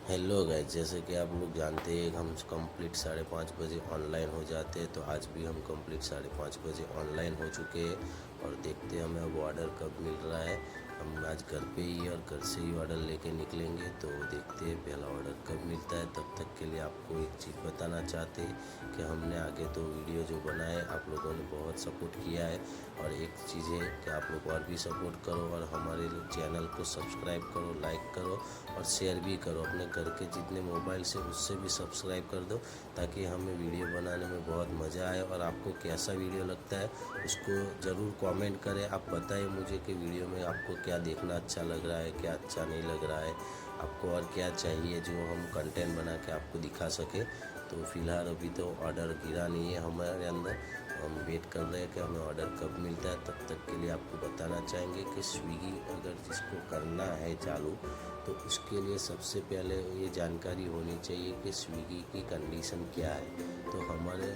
Hello guys, जैसे कि आप लोग जानते हैं हम कंप्लीट 5:30 बजे ऑनलाइन हो जाते हैं। तो आज भी हम कंप्लीट 5:30 बजे ऑनलाइन हो चुके हैं और देखते हैं हमें अब ऑर्डर कब मिल रहा है। हम आज घर पे ही और घर से ही ऑर्डर लेके निकलेंगे, तो देखते हैं पहला ऑर्डर कब मिलता है। तब तक के लिए आपको एक चीज़ बताना चाहते हैं कि हमने आगे तो वीडियो जो बनाए आप लोगों ने बहुत सपोर्ट किया है, और एक चीज़ है कि आप लोग और भी सपोर्ट करो और हमारे चैनल को सब्सक्राइब करो, लाइक करो और शेयर भी करो। अपने घर के जितने मोबाइल से उससे भी सब्सक्राइब कर दो, ताकि हमें वीडियो बनाने में बहुत मज़ा आए। और आपको कैसा वीडियो लगता है उसको ज़रूर कमेंट करें। आप बताएं मुझे कि वीडियो में आपको क्या देखना अच्छा लग रहा है, क्या अच्छा नहीं लग रहा है, आपको और क्या चाहिए जो हम कंटेंट बना के आपको दिखा सके। तो फ़िलहाल अभी तो ऑर्डर गिरा नहीं है हमारे अंदर, हम वेट कर रहे हैं कि हमें ऑर्डर कब मिलता है। तब तक के लिए आपको बताना चाहेंगे कि स्विगी अगर जिसको करना है चालू, तो उसके लिए सबसे पहले ये जानकारी होनी चाहिए कि स्विगी की कंडीशन क्या है। तो हमारे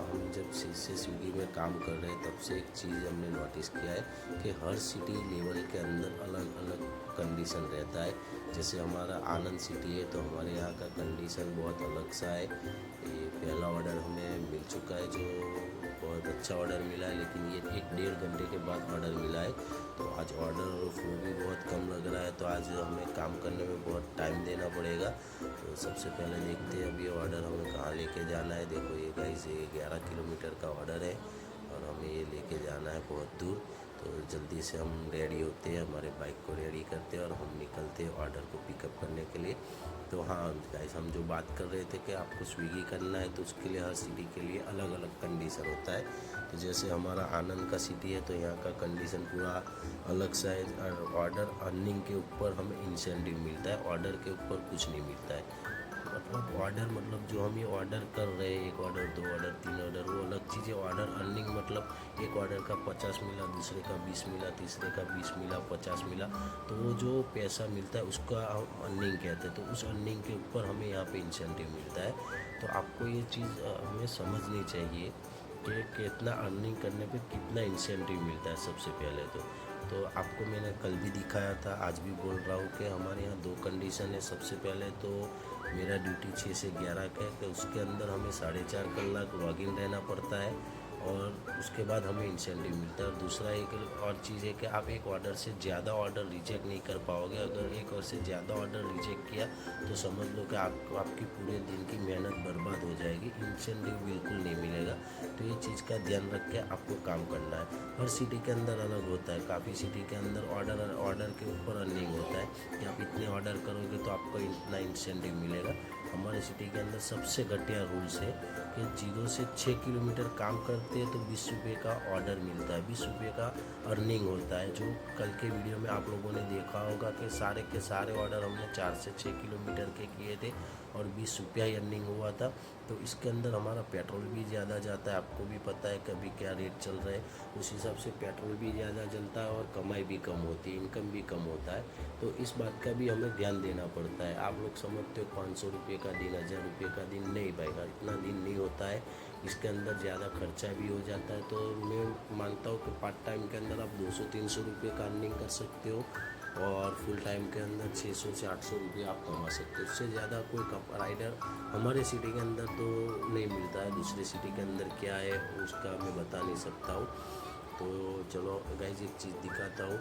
हम जब से स्विगी में काम कर रहे हैं तब से एक चीज़ हमने नोटिस किया है कि हर सिटी लेवल के अंदर अलग अलग कंडीशन रहता है। जैसे हमारा आनंद सिटी है तो हमारे यहाँ का कंडीशन बहुत अलग सा है। ये पहला ऑर्डर हमें मिल चुका है जो बहुत अच्छा ऑर्डर मिला है, लेकिन ये 1-1.5 घंटे के बाद ऑर्डर मिला है। तो आज ऑर्डर फ्लो भी बहुत कम लग रहा है, तो आज हमें काम करने में बहुत टाइम देना पड़ेगा। तो सबसे पहले देखते हैं अभी ऑर्डर हमें कहाँ लेके जाना है। देखो ये गाइस, ये 11 किलोमीटर का ऑर्डर है और हमें ये लेके जाना है बहुत दूर। तो जल्दी से हम रेडी होते हैं, हमारे बाइक को रेडी करते हैं और हम निकलते हैं ऑर्डर को पिकअप करने के लिए। तो हाँ गाइस, हम जो बात कर रहे थे कि आपको स्विगी करना है तो उसके लिए हर सिटी के लिए अलग अलग कंडीशन होता है। तो जैसे हमारा आनंद का सिटी है तो यहाँ का कंडीशन पूरा अलग सा है। और ऑर्डर अर्निंग के ऊपर हमें इंसेंटिव मिलता है, ऑर्डर के ऊपर कुछ नहीं मिलता है। मतलब ऑर्डर मतलब जो हम ये ऑर्डर कर रहे हैं, 1 ऑर्डर 2 ऑर्डर 3 ऑर्डर, वो अलग चीज़ है। ऑर्डर अर्निंग मतलब एक ऑर्डर का 50 मिला, दूसरे का 20 मिला, तीसरे का 20 मिला, 50 मिला, तो वो जो पैसा मिलता है उसका हम अर्निंग कहते हैं। तो उस अर्निंग के ऊपर हमें यहाँ पे इंसेंटिव मिलता है। तो आपको ये चीज़ हमें समझनी चाहिए कि कितना अर्निंग करने पे कितना इंसेंटिव मिलता है सबसे पहले तो आपको मैंने कल भी दिखाया था, आज भी बोल रहा हूँ कि हमारे यहाँ 2 कंडीशन है। सबसे पहले तो मेरा ड्यूटी 6 से 11 का है, तो उसके अंदर हमें 4.5 लॉगिन रहना पड़ता है और उसके बाद हमें इंसेंटिव मिलता है। और दूसरा एक और चीज़ है कि आप एक ऑर्डर से ज़्यादा ऑर्डर रिजेक्ट नहीं कर पाओगे। अगर एक और से ज़्यादा ऑर्डर रिजेक्ट किया तो समझ लो कि आपकी पूरे दिन की मेहनत बर्बाद हो जाएगी, इंसेंटिव बिल्कुल नहीं मिलेगा। तो ये चीज़ का ध्यान रख के आपको काम करना है। हर सिटी के अंदर अलग होता है, काफ़ी सिटी के अंदर ऑर्डर के ऊपर अर्निंग होता है कि आप इतने ऑर्डर करोगे तो आपको इतना इंसेंटिव मिलेगा। हमारे सिटी के अंदर सबसे घटिया रूल्स है कि 0 से 6 किलोमीटर काम करते हैं तो 20 रुपये का ऑर्डर मिलता है, 20 रुपये का अर्निंग होता है। जो कल के वीडियो में आप लोगों ने देखा होगा कि सारे के सारे ऑर्डर हमने 4 से 6 किलोमीटर के किए थे और 20 रुपया ही अर्निंग हुआ था। तो इसके अंदर हमारा पेट्रोल भी ज़्यादा जाता है, आपको भी पता है कभी क्या रेट चल रहा है, उस हिसाब से पेट्रोल भी ज़्यादा जलता है और कमाई भी कम होती है, इनकम भी कम होता है। तो इस बात का भी हमें ध्यान देना पड़ता है। आप लोग समझते हो 500 रुपये का दिन, 1000 रुपये का दिन, नहीं पाएगा, इतना दिन नहीं होता है। इसके अंदर ज़्यादा खर्चा भी हो जाता है। तो मैं मानता हूँ कि पार्ट टाइम के अंदर आप 200-300 रुपये का अर्निंग कर सकते हो और फुल टाइम के अंदर 600 से 800 रुपये आप कमा सकते हो। उससे ज़्यादा कोई राइडर हमारे सिटी के अंदर तो नहीं मिलता है। दूसरे सिटी के अंदर क्या है उसका मैं बता नहीं सकता हूँ। तो चलो गाइस, एक चीज़ दिखाता हूँ।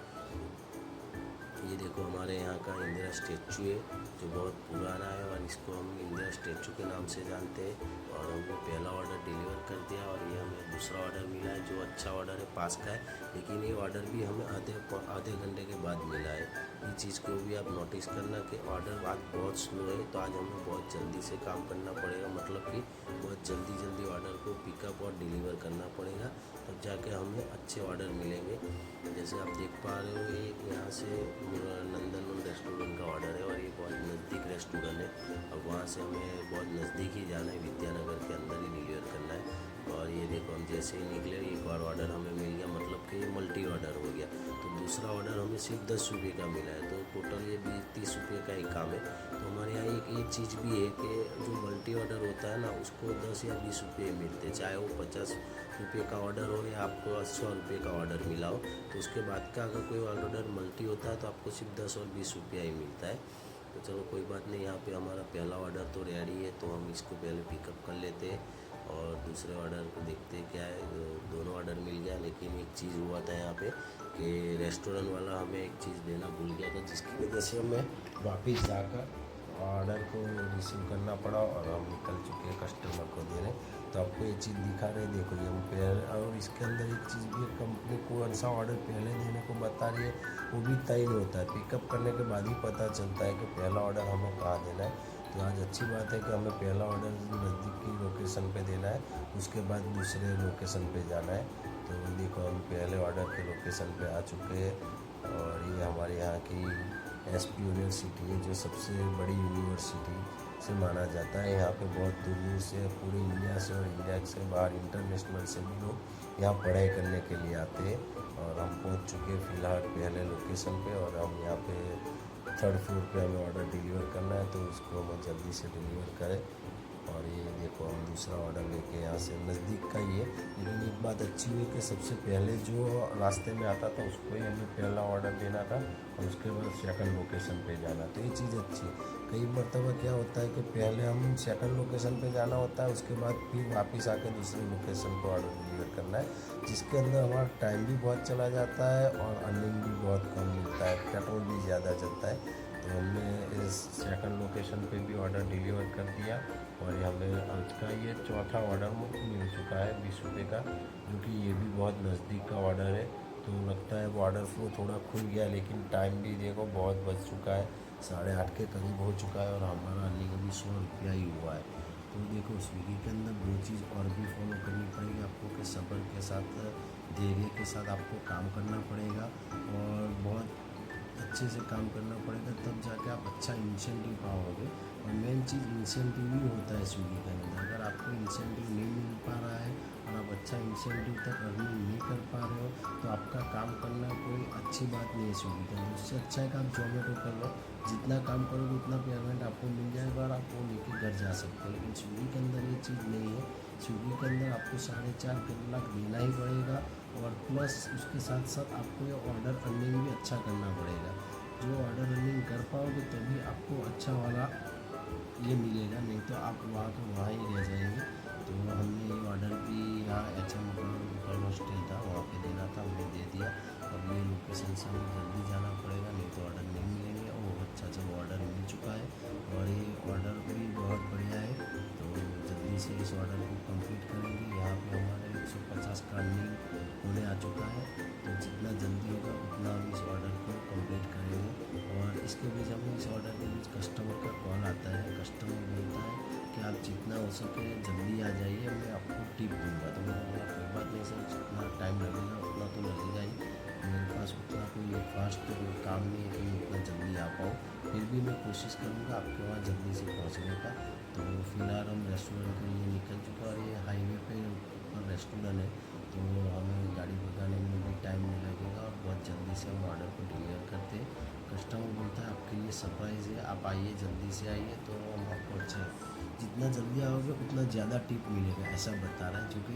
ये देखो हमारे यहाँ का इंदिरा स्टैचू है जो बहुत पुराना है और इसको हम इंदिरा स्टैचू के नाम से जानते हैं। और हमने पहला ऑर्डर डिलीवर कर दिया और ये हमें दूसरा ऑर्डर मिला है जो अच्छा ऑर्डर है, पास का है। लेकिन ये ऑर्डर भी हमें आधे घंटे के बाद मिला है। ये चीज़ को भी आप नोटिस करना कि ऑर्डर आज बहुत स्लो है, तो आज हमें बहुत जल्दी से काम करना पड़ेगा। मतलब कि बहुत जल्दी ऑर्डर को पिकअप और डिलीवर करना पड़ेगा, तब जाके हमें अच्छे ऑर्डर मिलेंगे। जैसे आप देख पा रहे हो ये यहाँ से नंदनवन रेस्टोरेंट का ऑर्डर है और ये बहुत नज़दीक रेस्टोरेंट है और वहाँ से हमें बहुत नज़दीक ही जाना है, विद्यानगर के अंदर ही डिलीवर करना है। और ये देखो हम जैसे ही निकले एक और ऑर्डर हमें मिल गया, मतलब कि मल्टी ऑर्डर हो गया। तो दूसरा ऑर्डर हमें सिर्फ 10 रुपये का मिला है, तो टोटल ये 20-30 रुपये का ही काम है। तो हमारे यहाँ एक ये चीज़ भी है कि जो मल्टी ऑर्डर होता है ना उसको 10 या 20 रुपये मिलते हैं, चाहे वो 50 रुपये का ऑर्डर हो या आपको 100 रुपये का ऑर्डर मिला हो। तो उसके बाद का अगर कोई ऑर्डर मल्टी होता है तो आपको सिर्फ 10 और 20 रुपया ही मिलता है। तो चलो कोई बात नहीं, यहाँ पे हमारा पहला ऑर्डर तो रेडी है, तो हम इसको पहले पिकअप कर लेते हैं और दूसरे ऑर्डर को देखते हैं क्या है। दोनों ऑर्डर मिल गया, लेकिन एक चीज़ हुआ था यहाँ पे कि रेस्टोरेंट वाला हमें एक चीज़ देना भूल गया था, जिसकी वजह से हमें वापस जाकर ऑर्डर को रिसीव करना पड़ा और हम निकल चुके हैं कस्टमर को देने। तो आपको ये चीज़ दिखा रहे हैं, देखो ये हम पहले, और इसके अंदर एक चीज़ भी, कंपनी कौन सा ऑर्डर पहले देने को बता रही है वो भी तय नहीं होता है, पिकअप करने के बाद ही पता चलता है कि पहला ऑर्डर हमें कहाँ देना है। तो आज अच्छी बात है कि हमें पहला ऑर्डर नज़दीक की लोकेशन पे देना है, उसके बाद दूसरे लोकेशन पे जाना है। तो देखो हम पहले ऑर्डर के लोकेशन पे आ चुके हैं और ये हमारे यहाँ की एसपी यूनिवर्सिटी है, जो सबसे बड़ी यूनिवर्सिटी से माना जाता है। यहाँ पे बहुत दूर दूर से, पूरे इंडिया से और इंडिया से बाहर इंटरनेशनल से भी लोग यहाँ पढ़ाई करने के लिए आते हैं। और हम पहुँच चुके हैं फ़िलहाल पहले लोकेशन पे, और हम यहाँ पे 3rd फ्लोर पे हमें ऑर्डर डिलीवर करना है, तो उसको हम जल्दी से डिलीवर करें। और ये देखो हम दूसरा ऑर्डर लेके यहाँ से, नज़दीक का ही है, लेकिन एक बात अच्छी हुई कि सबसे पहले जो रास्ते में आता था उसको ही हमें पहला ऑर्डर देना था और उसके बाद सेकंड लोकेशन पे जाना। तो ये चीज़ अच्छी है। कई मरतबा क्या होता है कि पहले हम सेकंड लोकेशन पे जाना होता है, उसके बाद फिर वापस आके दूसरी लोकेशन पर ऑर्डर डिलीवर करना है, जिसके अंदर हमारा टाइम भी बहुत चला जाता है और अर्निंग भी बहुत कम मिलता है, पेट्रोल भी ज़्यादा चलता है। तो हमने इस सेकंड लोकेशन पे भी ऑर्डर डिलीवर कर दिया और ये हमें आज का ये चौथा ऑर्डर मिल चुका है 20 रुपये का, जो कि ये भी बहुत नज़दीक का ऑर्डर है। तो लगता है वो ऑर्डर फ्लो थोड़ा खुल गया, लेकिन टाइम भी देखो बहुत बच चुका है, 8:30 के करीब हो चुका है और हमारा अर्निंग अभी 100 रुपया ही हुआ है। तो देखो स्विगी के अंदर दो चीज़ और भी फॉलो करनी पड़ेगी आपको, कि सब्र के साथ, धैर्य के साथ आपको काम करना पड़ेगा और बहुत अच्छे से काम करना पड़ेगा, तब जाके आप अच्छा इंसेंटिव पाओगे। और मेन चीज़ इंसेंटिव ही होता है स्विगी के अंदर। अगर आपको इंसेंटिव नहीं मिल पा रहा है और आप अच्छा इंसेंटिव तक अर्निंग नहीं कर पा रहे हो, तो आपका काम करना कोई अच्छी बात नहीं है स्विगी के अंदर। उससे अच्छा है कि आप जोमेटो कर लो, जितना काम करोगे उतना पेमेंट आपको मिल जाएगा और आप वो लेके घर जा सकते हो। लेकिन स्विगी के अंदर ये चीज़ नहीं है। स्विगी के अंदर आपको 4.5 लाख देना ही पड़ेगा और प्लस उसके साथ साथ आपको ये ऑर्डर अर्निंग भी अच्छा करना पड़ेगा। जो ऑर्डर अर्निंग कर पाओगे तभी आपको अच्छा वाला ये मिलेगा, नहीं तो आप वहाँ के वहाँ ही रह जाएंगे। तो हमने ये ऑर्डर भी यहाँ HM गर्ल हॉस्टल था, वहाँ पे देना था, हमने दे दिया। अब ये लोकेशन से हमें जल्दी जाना पड़ेगा, नहीं तो ऑर्डर नहीं मिलेंगे। और अच्छा जब ऑर्डर मिल चुका है और ये ऑर्डर भी बहुत बढ़िया है, तो जल्दी से इस ऑर्डर को कंप्लीट करेंगे। यहाँ पे हमारा 150 का अर्निंग होने आ चुका है, तो जितना जल्दी होगा उतना हम इस ऑर्डर को कंप्लीट करेंगे। और इसके बीच हमें इस ऑर्डर के बीच कस्टमर का कॉल आता है, कस्टमर बोलता है कि आप जितना हो सके जल्दी आ जाइए, मैं आपको टिप दूँगा। तो मैंने बोला कोई बात नहीं सर, जितना टाइम लगेगा उतना तो लगेगा ही, मेरे पास उतना कोई फास्ट काम नहीं है कि मैं उतना जल्दी आ पाऊँ, फिर भी मैं कोशिश करूँगा आपके वहाँ जल्दी से पहुँचने का। तो फिलहाल हम रेस्टोरेंट के लिए निकल चुका और ये हाईवे पे रेस्टोरेंट है, तो हमें गाड़ी भगाने में भी टाइम नहीं लगेगा और बहुत जल्दी से हम ऑर्डर को डिलीवर करते हैं। कस्टमर बोलता है आपके लिए सरप्राइज़ है, आप आइए, जल्दी से आइए, तो हम आपको अच्छा, जितना जल्दी आओगे उतना ज़्यादा टिप मिलेगा, ऐसा बता रहा है। जो कि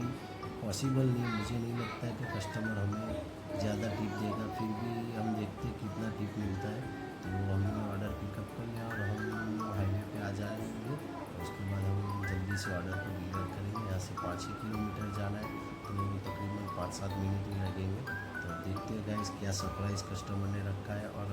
पॉसिबल नहीं, मुझे नहीं लगता है कि कस्टमर हमें ज़्यादा टिप देगा, फिर भी हम देखते हैं कितना टिप मिलता है। तो हमने ऑर्डर पिकअप कर लिया और हम हाईवे पे आ जाएंगे और उसके बाद हम जल्दी से ऑर्डर को डिलीवर करेंगे। यहाँ से 5 ही किलोमीटर जाना है, तो तकरीबन 5-7 मिनट ही लगेंगे। तो देखते हैं गाइस क्या सरप्राइज़ कस्टमर ने रखा है। और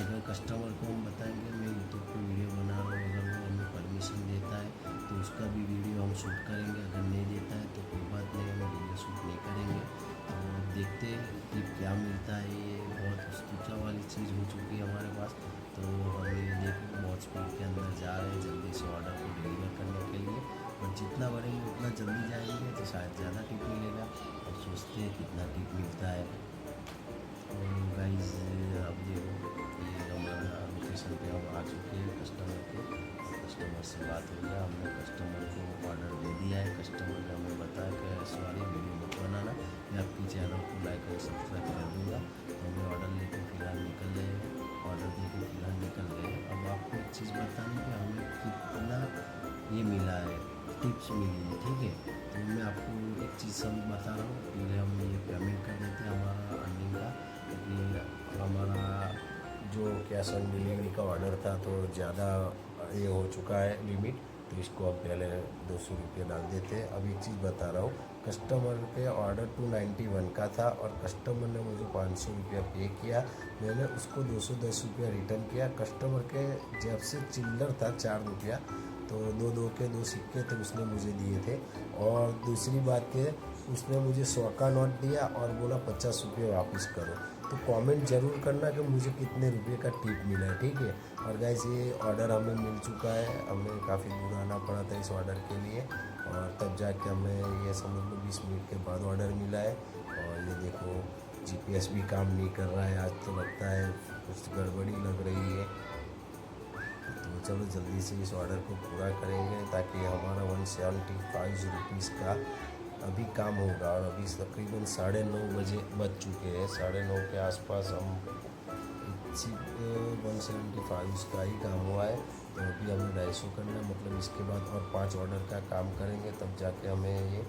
अगर कस्टमर को हम बताएंगे मैं यूट्यूब पे वीडियो बना रहा हूँ, अगर वो हमें परमिशन देता है तो उसका भी वीडियो हम शूट करेंगे, अगर नहीं देता है तो कोई बात नहीं, हम वीडियो शूट नहीं करेंगे। और देखते हैं कि क्या मिलता है। ये बहुत स्तुचा वाली चीज़ हो चुकी है हमारे पास, तो हम ये देखो बहुत स्पीड के अंदर जा रहे हैं जल्दी से ऑर्डर को डिलीवर करने के लिए। और जितना बढ़ेंगे उतना जल्दी जाएंगे तो शायद ज़्यादा टिप मिलेगा। और सोचते हैं कितना टिप मिलता है। और गाइस अब देखो ये हमारा लोकेशन पे हम आ चुके हैं कस्टमर के, कस्टमर से बात हो गया, हमने कस्टमर को ऑर्डर दे दिया है। कस्टमर ने हमें बताया कि सॉरी वीडियो मत बनाना, मैं आपकी चैनल को लाइक और सब्सक्राइब कर दूँगा। तो हमें ऑर्डर लेकर फ़िलहाल निकल गए हैं, ऑर्डर देकर फ़िलहाल निकल गए। अब आपको एक चीज़ बतानी कि हमें कितना ये मिला है, टिप्स मिली है, ठीक है। तो मैं आपको एक चीज़ सब बता रहा हूँ, पहले हम ये पेमेंट कर देते हैं हमारा अर्निंग का, क्योंकि हमारा जो कैश ऑन डिलीवरी का ऑर्डर था तो ज़्यादा ये हो चुका है लिमिट, तो इसको अब पहले 200 रुपये डाल देते। अब एक चीज़ बता रहा हूँ, कस्टमर के ऑर्डर 291 का था और कस्टमर ने मुझे 500 रुपया पे किया। मैंने उसको 210 रुपया रिटर्न किया। कस्टमर के जेब से चिल्लर था 4 रुपया, तो दो सिक्के थे उसने मुझे दिए थे। और दूसरी बात के उसने मुझे 100 का नोट दिया और बोला 50 रुपये वापस करो। तो कमेंट ज़रूर करना कि मुझे कितने रुपए का टिप मिला है, ठीक है। और गाइस ये ऑर्डर हमें मिल चुका है, हमें काफ़ी दूर आना पड़ा था इस ऑर्डर के लिए, और तब जाके हमें ये समझ लो 20 मिनट के बाद ऑर्डर मिला है। और ये देखो जीपीएस भी काम नहीं कर रहा है आज, तो लगता है कुछ गड़बड़ी लग रही है। तो चलो जल्दी से इस ऑर्डर को पूरा करेंगे ताकि हमारा 175 रुपीज़ का अभी काम होगा। और अभी तकरीबन 9:30 बजे बज चुके हैं, 9:30 के आसपास हम 175 का ही काम हुआ है। तो अभी हमें 250 करना है, मतलब इसके बाद और 5 ऑर्डर का काम करेंगे तब जाके हमें ये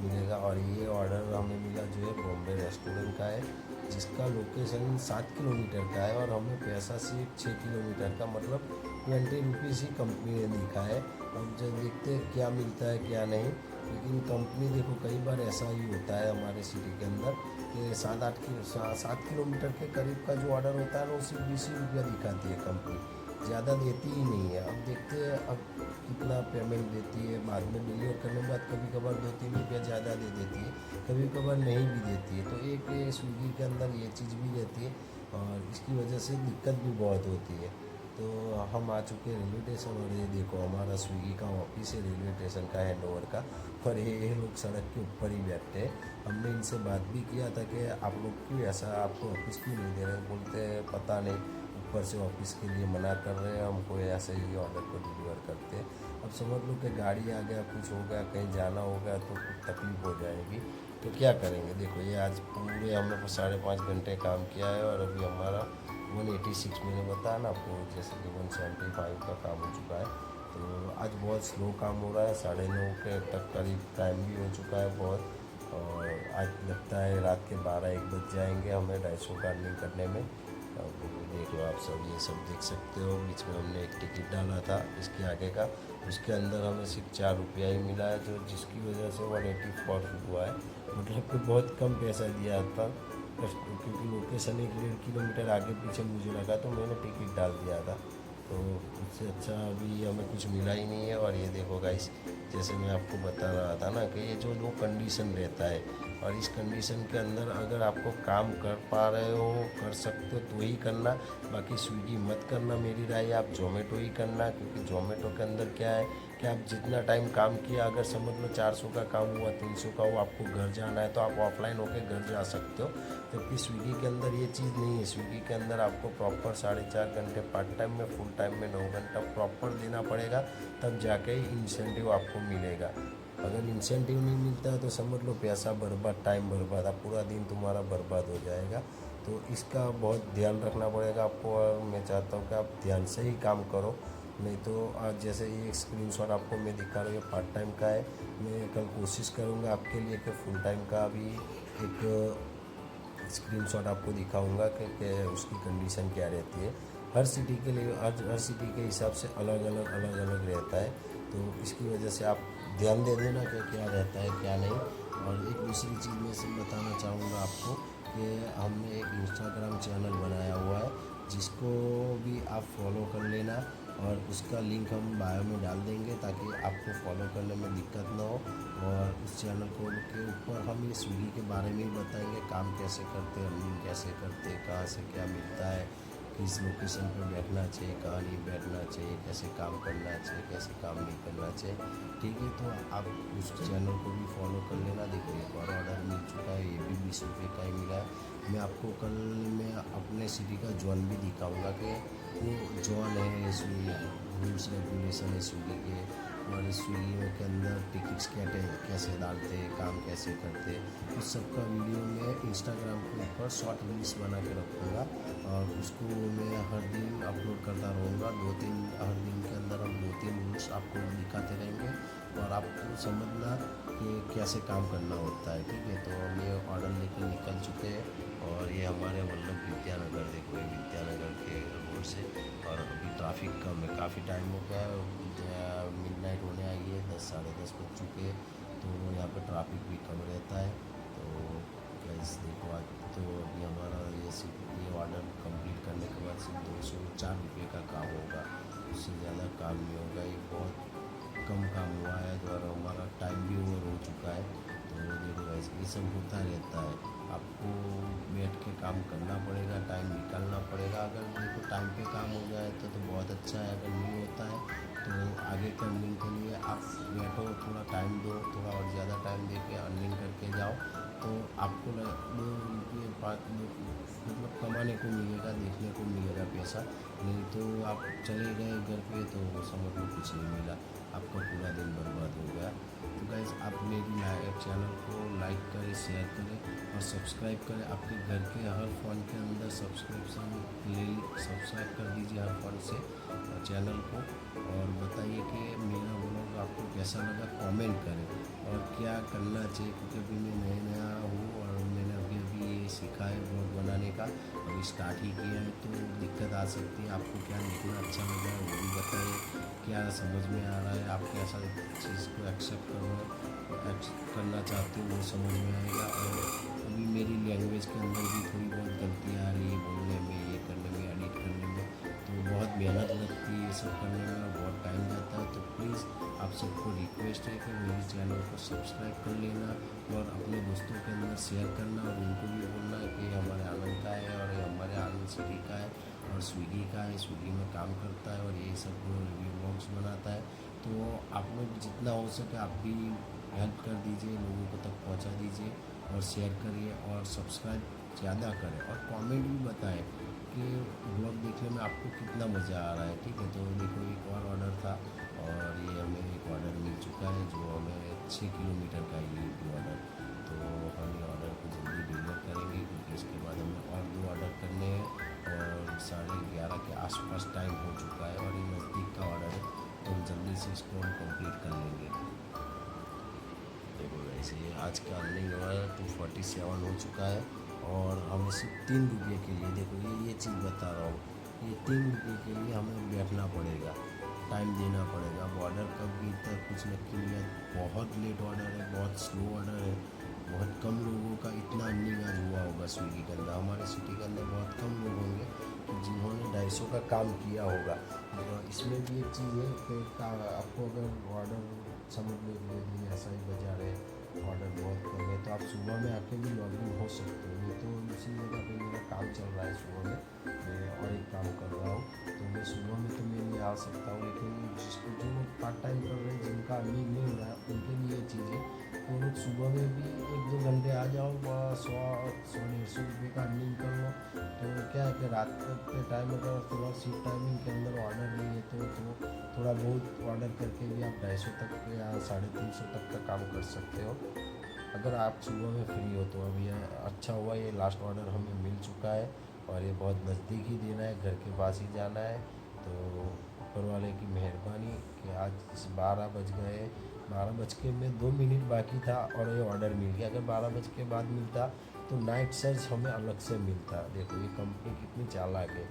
मिलेगा। और ये ऑर्डर हमें मिला जो है बॉम्बे रेस्टोरेंट का है, जिसका लोकेशन 7 किलोमीटर का है और हमें पैसा सिर्फ 6 किलोमीटर का, मतलब 20 रुपीज़ ही कंपनी ने दिखा है। अब जब देखते हैं क्या मिलता है क्या नहीं, लेकिन कंपनी देखो कई बार ऐसा ही होता है हमारे सिटी के अंदर कि 7 किलोमीटर के करीब का जो ऑर्डर होता है ना, वो सिर्फ 20 रुपया दिखाती है कंपनी, ज़्यादा देती ही नहीं है। अब देखते हैं अब कितना पेमेंट देती है, बाद में डिलीवर करने के बाद कभी कभार 2-3 रुपया ज़्यादा दे देती है, कभी कभार नहीं भी देती है। तो एक ये स्विगी के अंदर ये चीज़ भी रहती है और इसकी वजह से दिक्कत भी बहुत होती है। तो हम आ चुके हैं रेलवे स्टेशन, और ये देखो हमारा स्विगी का ऑफिस है रेलवे स्टेशन का, हैंडओवर का। पर ये लोग सड़क के ऊपर ही बैठते हैं। हमने इनसे बात भी किया था कि आप लोग क्यों ऐसा, आपको ऑफिस क्यों नहीं दे रहे हैं। बोलते हैं पता नहीं, ऊपर से ऑफिस के लिए मना कर रहे हैं, हमको ऐसे ही ऑर्डर को डिलीवर करते हैं। अब समझ लो कि गाड़ी आ गया, कुछ हो गया, कहीं जाना हो गया तो कुछ तकलीफ हो जाएगी, तो क्या करेंगे। देखो ये आज पूरे हमने 5.5 घंटे काम किया है और अभी हमारा 186 मैंने बताया ना आपको, जैसे कि 175 का काम हो चुका है। तो आज बहुत स्लो काम हो रहा है, 9:30 के तक करीब टाइम भी हो चुका है बहुत। और आज लगता है रात के 12-1 बज जाएंगे हमें 250 का अर्निंग करने में। अब देख लो आप सब, ये सब देख सकते हो, बीच में हमने एक टिकट डाला था इसके आगे का, उसके अंदर हमें सिर्फ 4 रुपया ही मिला है, जो जिसकी वजह से 184 हुआ है, मतलब कि बहुत कम पैसा दिया था। क्योंकि लोकेशन 1-1.5 किलोमीटर आगे पीछे मुझे लगा तो मैंने टिकट डाल दिया था, तो उससे अच्छा अभी हमें कुछ मिला ही नहीं है। और ये देखो गाइस, जैसे मैं आपको बता रहा था ना कि ये जो लो कंडीशन रहता है, और इस कंडीशन के अंदर अगर आपको काम कर पा रहे हो, कर सकते हो तो ही करना, बाकी स्विगी मत करना। मेरी राय आप जोमेटो ही करना, क्योंकि जोमेटो के अंदर क्या है कि आप जितना टाइम काम किया, अगर समझ लो 400 का काम हुआ, 300 का हुआ, आपको घर जाना है तो आप ऑफलाइन होकर घर जा सकते हो। जबकि स्विगी के अंदर ये चीज़ नहीं है। स्विगी के अंदर आपको प्रॉपर 4.5 घंटे पार्ट टाइम में, फुल टाइम में 9 घंटा प्रॉपर देना पड़ेगा, तब जाके ही इंसेंटिव आपको मिलेगा। अगर इंसेंटिव नहीं मिलता है तो समझ लो पैसा बर्बाद, टाइम बर्बाद, आप पूरा दिन तुम्हारा बर्बाद हो जाएगा। तो इसका बहुत ध्यान रखना पड़ेगा आपको, और मैं चाहता हूँ कि आप ध्यान से ही काम करो। नहीं तो आज जैसे ये स्क्रीनशॉट आपको मैं दिखा रहा हूँ, ये पार्ट टाइम का है। मैं कल कोशिश करूँगा आपके लिए कि फुल टाइम का भी एक स्क्रीनशॉट आपको दिखाऊंगा कि उसकी कंडीशन क्या रहती है। हर सिटी के लिए, हर सिटी के हिसाब से अलग अलग रहता है। तो इसकी वजह से आप ध्यान दे देना कि क्या रहता है क्या नहीं। और एक दूसरी चीज़ मैं से बताना चाहूँगा आपको कि हमने एक इंस्टाग्राम चैनल बनाया हुआ है, जिसको भी आप फॉलो कर लेना, और उसका लिंक हम बायो में डाल देंगे ताकि आपको फॉलो करने में दिक्कत ना हो। और उस चैनल को के ऊपर हम ये स्विगी के बारे में ही बताएंगे, काम कैसे करते हैं, अर्निंग कैसे करते हैं, कहाँ से क्या मिलता है, किस लोकेशन पर बैठना चाहिए, कहाँ नहीं बैठना चाहिए, कैसे काम करना चाहिए, कैसे काम नहीं करना चाहिए, ठीक है। तो आप उस चैनल को भी फॉलो कर लेना। देखो एक और ऑर्डर मिल चुका है, ये भी 20 रुपये का ही मिला है। मैं आपको कल मैं अपने सिटी का जोन भी दिखाऊंगा कि वो जोन है, इसमें रूल्स रेगुलेशन है स्विगी के, और स्विगी के अंदर टिकट्स कैसे डालते हैं, काम कैसे करते हैं, उस सब का वीडियो मैं इंस्टाग्राम के ऊपर शॉर्ट रील्स बना के रखूँगा, और उसको मैं हर दिन अपलोड करता रहूँगा। हर दिन के अंदर हम 2-3 रूल्स आपको दिखाते रहेंगे, और आपको समझना कि कैसे काम करना होता है, ठीक है। तो हम ये ऑर्डर लेके निकल चुके हैं, और ये हमारे मतलब विद्यानगर, देखो ये विद्यानगर के रोड से। और अभी ट्रैफिक कम है, काफ़ी टाइम हो गया है, मिडनाइट होने आई है, 10 साढ़े 10 बज चुके हैं, तो यहाँ पे ट्रैफिक भी कम रहता है। तो गाइस देखो आज तो अभी हमारा ये ऑर्डर कंप्लीट करने के बाद सिर्फ 204 रुपये का काम होगा, उससे ज़्यादा काम नहीं होगा। ये बहुत कम काम हुआ है और हमारा टाइम भी ओवर हो चुका है। तो देखो गाइस ये सब होता रहता है, आपको बैठ के काम करना पड़ेगा, टाइम निकालना पड़ेगा। अगर देखो टाइम पे काम हो जाए तो बहुत अच्छा है, अगर नहीं होता है तो आगे के अर्निंग के लिए आप बैठो, थोड़ा टाइम दो, थोड़ा और ज़्यादा टाइम दे के अर्निंग करके जाओ, तो आपको 2 रुपये 5 मतलब कमाने को मिलेगा, देखने को मिलेगा पैसा। नहीं तो आप चले गए घर पे तो समझ लो कुछ नहीं मिला, आपका पूरा दिन बर्बाद हो गया। तो गाइस आप मेरी चैनल को लाइक करें, शेयर करें और सब्सक्राइब करें। आपके घर के हर फ़ोन के अंदर सब्सक्राइब कर दीजिए हर फ़ोन से चैनल को। और बताइए कि मेरा व्लॉग आपको कैसा लगा, कमेंट करें और क्या करना चाहिए, क्योंकि अभी मैं नया हूँ और मैंने अभी ये सीखा है व्लॉग बनाने का, अभी स्टार्ट ही किया है, तो दिक्कत आ सकती है। आपको क्या देखना अच्छा लगा है वो भी बताइए, क्या समझ में आ रहा है, आप कैसा चीज़ को एक्सेप्ट करना चाहते हो वो समझ में आएगा। और अभी मेरी लैंग्वेज के अंदर भी थोड़ी बहुत गलतियाँ आ रही है बोलने में, ये करने में, एडिट करने में, तो बहुत मेहनत लगती है ये सब करने में और बहुत टाइम जाता है। तो प्लीज़ आप सबको रिक्वेस्ट है कि मेरे चैनल को सब्सक्राइब कर लेना और अपने दोस्तों के अंदर शेयर करना और उनको भी बोलना कि हमारे आनंद का है और ये हमारे आनंद सिटी का है और स्विगी का है, स्विगी में काम करता है और ये सब रिव्यू व्लॉग्स बनाता है। तो आप लोग जितना हो सके आप भी हेल्प कर दीजिए, लोगों को तक पहुंचा दीजिए और शेयर करिए और सब्सक्राइब ज़्यादा करें और कमेंट भी बताएं कि ब्लॉग देखने में आपको कितना मज़ा आ रहा है। ठीक है, तो देखो एक और ऑर्डर था और ये हमें एक ऑर्डर मिल चुका है जो हमें 6 किलोमीटर का ये ऑर्डर। तो हम ये ऑर्डर को जल्दी डिलीवर करेंगे क्योंकि इसके बाद हमें और 2 ऑर्डर करने हैं और 11:30 के आसपास टाइम हो चुका है और ये नज़दीक का ऑर्डर है, तो हम जल्दी से इसको हम कंप्लीट कर लेंगे। देखो वैसे आज का अर्निंग हमारा 247 हो चुका है और हमें सिर्फ 3 रुपये के लिए, देखो ये चीज़ बता रहा हूँ, ये 3 रुपये के लिए हमें बैठना पड़ेगा, टाइम देना पड़ेगा। अब ऑर्डर कब भी तक कुछ नक्की नहीं है, बहुत लेट ऑर्डर है, बहुत स्लो ऑर्डर है, बहुत कम लोगों का इतना अर्निंग आज हुआ होगा स्विगी के अंदर। हमारे सिटी के अंदर बहुत कम लोग होंगे जिन्होंने 250 का काम किया होगा। इसमें भी एक चीज़ है कि आपको अगर ऑर्डर समझ लो ऐसा ही बजा रहे, ऑर्डर बहुत कम है, तो आप सुबह में आके भी लॉग इन हो सकते हो। ये तो उसी जगह पे मेरा काम चल रहा है, सुबह में मैं और एक काम कर रहा हूँ, तो मैं सुबह में तो मैं नहीं आ सकता हूँ, लेकिन जिसको जो लोग पार्ट टाइम कर रहे हैं, जिनका अर्निंग नहीं हो रहा है, उनके लिए ये चीज़ें वो लोग सुबह में भी 1-2 घंटे आ जाओ, 100-150 रुपये का अर्निंग कर लो। तो क्या है कि रात के टाइम अगर थोड़ा शिफ्ट टाइमिंग के अंदर ऑर्डर नहीं है तो थोड़ा बहुत ऑर्डर करके भी आप 250 तक या 350 तक का काम कर सकते हो अगर आप सुबह में फ्री हो। तो अब ये अच्छा हुआ, ये लास्ट ऑर्डर हमें मिल चुका है और ये बहुत नज़दीक ही देना है, घर के पास ही जाना है। तो ऊपर वाले की मेहरबानी कि आज 12 बज गए, 12:02 बाकी था और ये ऑर्डर मिल गया। अगर 12 बज के बाद मिलता तो नाइट सर्च हमें अलग से मिलता। देखो ये कंपनी कितनी चालाक है,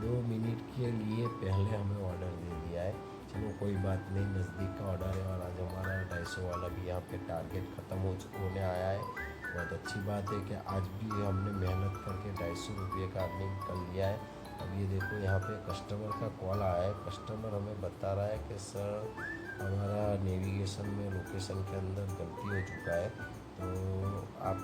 2 मिनट के लिए पहले हमें ऑर्डर दे दिया है। चलो कोई बात नहीं, नज़दीक का ऑर्डर है और आज हमारा 250 वाला भी यहाँ पे टारगेट ख़त्म होने आया है। बहुत अच्छी बात है कि आज भी हमने मेहनत करके 250 रुपये का अर्निंग कर लिया है। अब ये देखो यहाँ पे कस्टमर का कॉल आया है, कस्टमर हमें बता रहा है कि सर हमारा नेविगेशन में लोकेशन के अंदर गलती हो चुका है, तो आप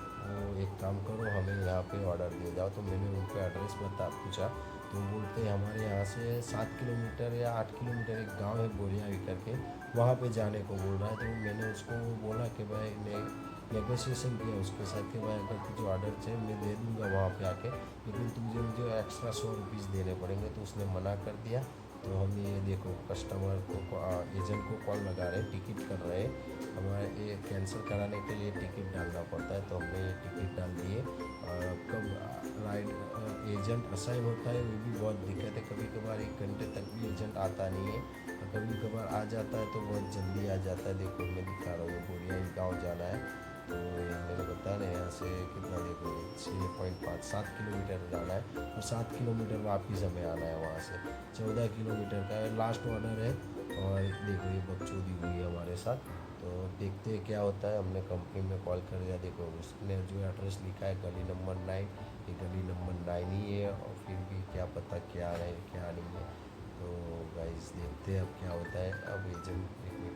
एक काम करो, हमें यहाँ पे ऑर्डर दे जाओ। तो मैंने उनको एड्रेस पूछा, तो बोलते हैं हमारे यहाँ से 7 किलोमीटर या 8 किलोमीटर एक गांव है बोरियावी करके, वहाँ पे जाने को बोल रहा है। तो मैंने उसको बोला कि भाई नेगोशिएशन किया उसके साथ कि भाई अगर तुझे ऑर्डर चाहिए मैं दे दूँगा वहाँ पे आके, लेकिन मुझे एक्स्ट्रा 100 रुपीज़ देने पड़ेंगे। तो उसने मना कर दिया। तो हम ये देखो कस्टमर को एजेंट को कॉल लगा रहे, टिकट कर रहे, हमारे ये कैंसिल कराने के लिए टिकट डालना पड़ता है। तो हमने ये टिकट डाल दिए। कब राइड एजेंट असाइन होता है वो भी बहुत दिक्कत है, कभी कभार 1 घंटे तक भी एजेंट आता नहीं है और कभी कभार आ जाता है तो बहुत जल्दी आ जाता है। देखो मैं दिखा रहा हूँ, बोरिया गाँव जाना है तो ये मैंने बताया ना, यहाँ से कितना देखो 6.57 किलोमीटर जाना है और 7 किलोमीटर वापस हमें आना है वहाँ से। 14 किलोमीटर का लास्ट ऑर्डर है। और देखो ये बकचोदी हुई है हमारे साथ। तो देखते हैं क्या होता है। हमने कंपनी में कॉल कर दिया, देखो उसने जो एड्रेस लिखा है गली नंबर 9, ये गली नंबर 9 ही है और फिर भी क्या पता क्या है क्या नहीं है। तो गाइस देखते हैं अब क्या होता है। अब एजेंट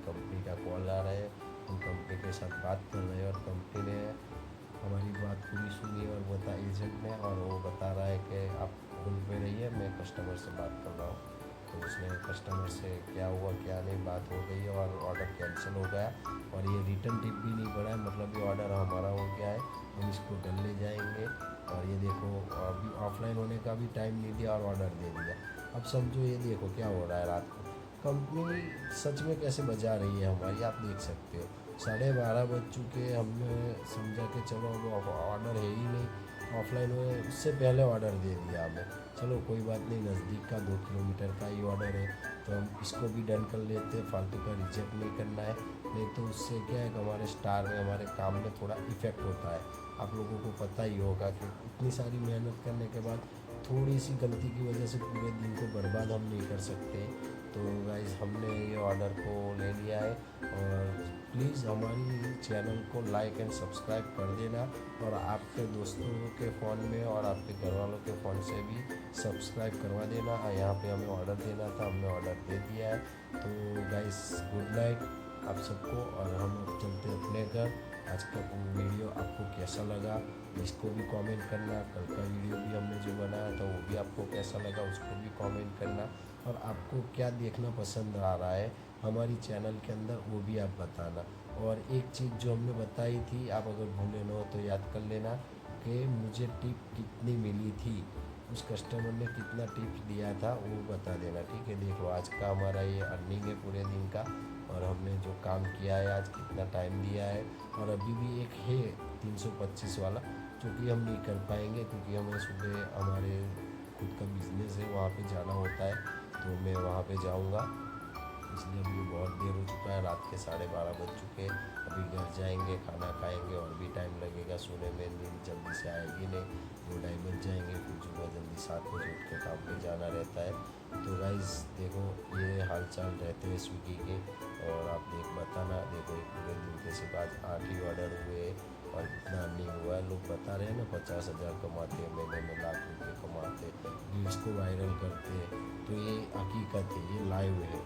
कंपनी का कॉल आ रहा है, हम कंपनी के साथ बात कर रहे हैं और कंपनी ने हमारी बात पूरी सुनी और बता एजेंट ने, और वो बता रहा है कि आप होल्ड पे रहिए, मैं कस्टमर से बात कर रहा हूँ। तो उसने कस्टमर से क्या हुआ क्या नहीं बात हो गई और ऑर्डर कैंसिल हो गया और ये रिटर्न टिप भी नहीं पड़ा है, मतलब ये ऑर्डर हमारा हो गया है। हम इसको घर ले जाएंगे। और ये देखो अभी ऑफलाइन होने का भी टाइम नहीं दिया और ऑर्डर दे दिया। अब समझो ये देखो क्या हो रहा है रात को। कंपनी सच में कैसे बजा रही है हमारी, आप देख सकते हो। 12:30 बज चुके, हमने समझा कि चलो अब ऑर्डर है ही नहीं, ऑफलाइन हो, उससे पहले ऑर्डर दे दिया हमें। चलो कोई बात नहीं, नज़दीक का 2 किलोमीटर का ही ऑर्डर है तो हम इसको भी डन कर लेते हैं, फालतू का रिजेक्ट नहीं करना है। नहीं तो उससे क्या है कि हमारे स्टार में, हमारे काम में थोड़ा इफ़ेक्ट होता है। आप लोगों को पता ही होगा कि इतनी सारी मेहनत करने के बाद थोड़ी सी गलती की वजह से पूरे दिन को बर्बाद हम नहीं कर सकते। तो गाइस हमने ये ऑर्डर को ले लिया है और प्लीज़ हमारी चैनल को लाइक एंड सब्सक्राइब कर देना और आपके दोस्तों के फ़ोन में और आपके घर वालों के फ़ोन से भी सब्सक्राइब करवा देना। यहाँ पे हमें ऑर्डर देना था, हमने ऑर्डर दे दिया है। तो गाइस गुड नाइट आप सबको, और हम अब चलते हैं अपने घर। आज का वीडियो आपको कैसा लगा इसको भी कमेंट करना। कल का वीडियो भी हमने जो बनाया था वो भी आपको कैसा लगा उसको भी कमेंट करना। और आपको क्या देखना पसंद आ रहा है हमारी चैनल के अंदर वो भी आप बताना। और एक चीज़ जो हमने बताई थी, आप अगर भूले ना हो तो याद कर लेना कि मुझे टिप कितनी मिली थी, उस कस्टमर ने कितना टिप्स दिया था वो बता देना, ठीक है। देख लो आज का हमारा ये अर्निंग है पूरे दिन का, और हमने जो काम किया है आज कितना टाइम दिया है। और अभी भी एक है 325 वाला जो कि हम नहीं कर पाएंगे क्योंकि हमें सुबह हमारे खुद का बिजनेस है वहाँ पे जाना होता है, तो मैं वहाँ पे जाऊँगा, इसलिए अभी बहुत देर हो चुका है, रात के 12:30 बज चुके हैं। अभी घर जाएंगे, खाना खाएंगे और भी टाइम लगेगा सोने में, नींद जल्दी से आएगी नहीं, 2-2:30 बज जाएंगे, फिर सुबह जल्दी 7 बजे उठ के काम पे जाना रहता है। तो गाइस देखो ये हाल चाल रहते हैं स्विगी के, और आप बताना। देखो एक पूरे दिन के सिर्फ आज 8 ही ऑर्डर हुए और इतना अर्निंग हुआ है। लोग बता रहे हैं ना 50,000 कमाते हैं, महीने में लाख रुपये कमाते, रील्स को वायरल करते हैं। तो ये हकीकत है, ये लाइव है,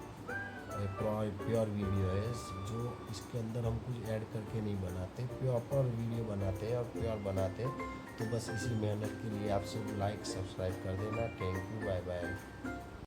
प्योर वीडियो है। जो इसके अंदर हम कुछ ऐड करके नहीं बनाते, प्रॉपर वीडियो बनाते हैं और प्योर बनाते हैं। तो बस इसी मेहनत के लिए आप सब लाइक सब्सक्राइब कर देना। Thank you, bye bye.